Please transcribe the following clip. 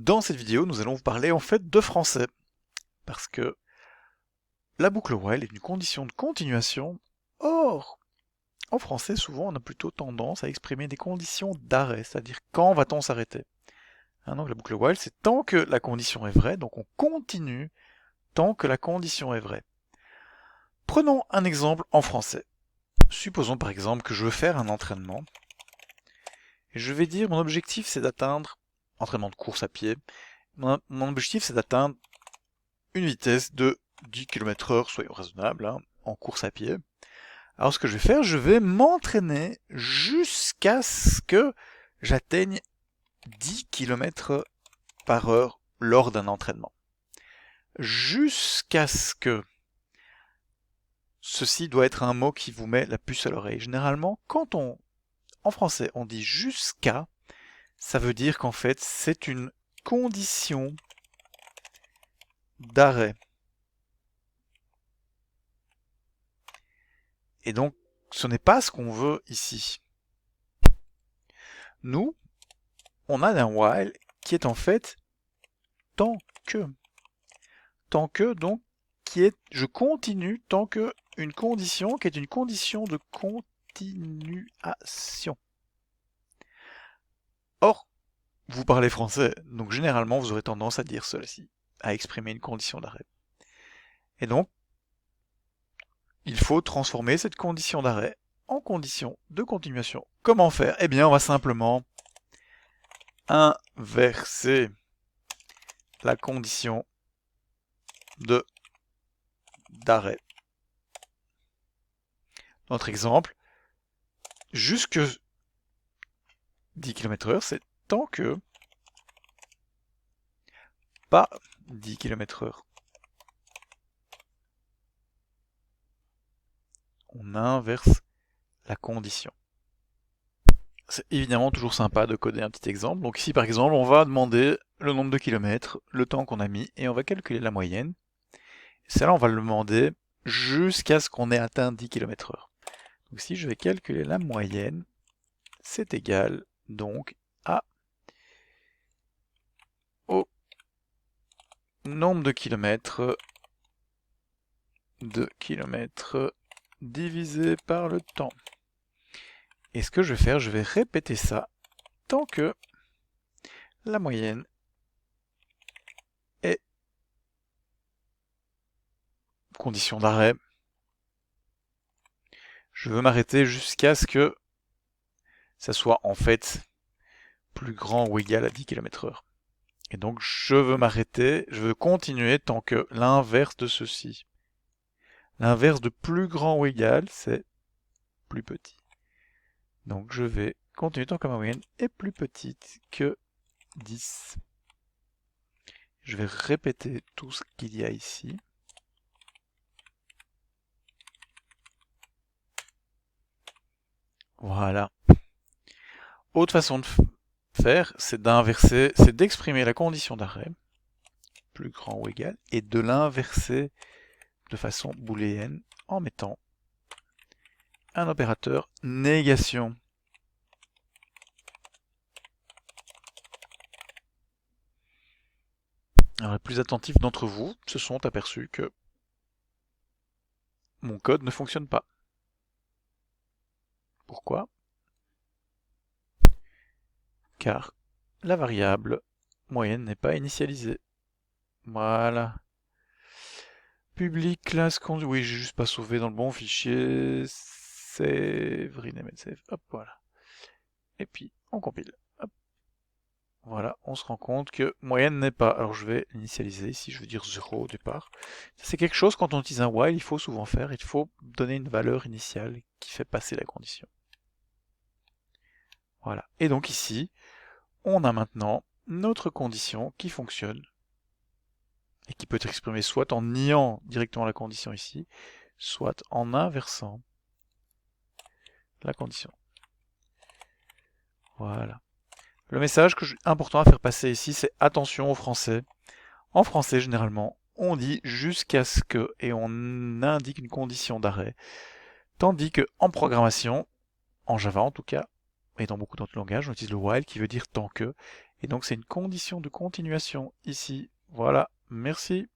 Dans cette vidéo, nous allons vous parler en fait de français, parce que la boucle while est une condition de continuation. Or, en français, souvent, on a plutôt tendance à exprimer des conditions d'arrêt, c'est-à-dire quand va-t-on s'arrêter. Donc la boucle while, c'est tant que la condition est vraie, donc on continue tant que la condition est vraie. Prenons un exemple en français. Supposons par exemple que je veux faire un entraînement, et je vais dire mon objectif c'est d'atteindre, entraînement de course à pied, mon objectif c'est d'atteindre une vitesse de 10 km/h, soyons raisonnables, en course à pied. Alors ce que je vais faire, je vais m'entraîner jusqu'à ce que j'atteigne 10 km/h lors d'un entraînement. Jusqu'à ce que... Ceci doit être un mot qui vous met la puce à l'oreille. Généralement, quand en français, on dit jusqu'à, ça veut dire qu'en fait, c'est une condition d'arrêt. Et donc, ce n'est pas ce qu'on veut ici. Nous, on a un while qui est en fait tant que. Tant que, donc, qui est je continue tant que une condition qui est une condition de continuation. Or, vous parlez français, donc généralement vous aurez tendance à dire ceci, à exprimer une condition d'arrêt. Et donc, il faut transformer cette condition d'arrêt en condition de continuation. Comment faire? Eh bien, on va simplement inverser la condition d'arrêt. Notre exemple, jusque 10 km/h, c'est tant que pas 10 km/h. On inverse la condition. C'est évidemment toujours sympa de coder un petit exemple. Donc ici, par exemple, on va demander le nombre de kilomètres, le temps qu'on a mis, et on va calculer la moyenne. Celle-là, on va le demander jusqu'à ce qu'on ait atteint 10 km/h. Donc si je vais calculer la moyenne, c'est égal donc au nombre de kilomètres divisé par le temps. Et ce que je vais faire, je vais répéter ça tant que la moyenne est condition d'arrêt. Je veux m'arrêter jusqu'à ce que ça soit en fait plus grand ou égal à 10 km/h. Et donc je veux m'arrêter, je veux continuer tant que l'inverse de ceci. L'inverse de plus grand ou égal, c'est plus petit. Donc je vais continuer tant que ma moyenne est plus petite que 10. Je vais répéter tout ce qu'il y a ici. Voilà. Autre façon de faire, c'est d'inverser, c'est d'exprimer la condition d'arrêt, plus grand ou égal, et de l'inverser de façon booléenne en mettant un opérateur négation. Alors les plus attentifs d'entre vous se sont aperçus que mon code ne fonctionne pas. Pourquoi? Car la variable moyenne n'est pas initialisée. Voilà. Public class conduit. Oui, j'ai juste pas sauvé dans le bon fichier. Save, rename and save. Hop, voilà. Et puis, on compile. Hop. Voilà, on se rend compte que moyenne n'est pas. Alors je vais l'initialiser ici, je veux dire 0 au départ. C'est quelque chose, quand on utilise un while, il faut souvent faire. Il faut donner une valeur initiale qui fait passer la condition. Voilà. Et donc ici, on a maintenant notre condition qui fonctionne et qui peut être exprimée soit en niant directement la condition ici, soit en inversant la condition. Voilà. Le message important à faire passer ici, c'est attention au français. En français, généralement, on dit jusqu'à ce que et on indique une condition d'arrêt. Tandis que en programmation, en Java en tout cas, et dans beaucoup d'autres langages, on utilise le while qui veut dire tant que, Et donc c'est une condition de continuation ici. Voilà, merci.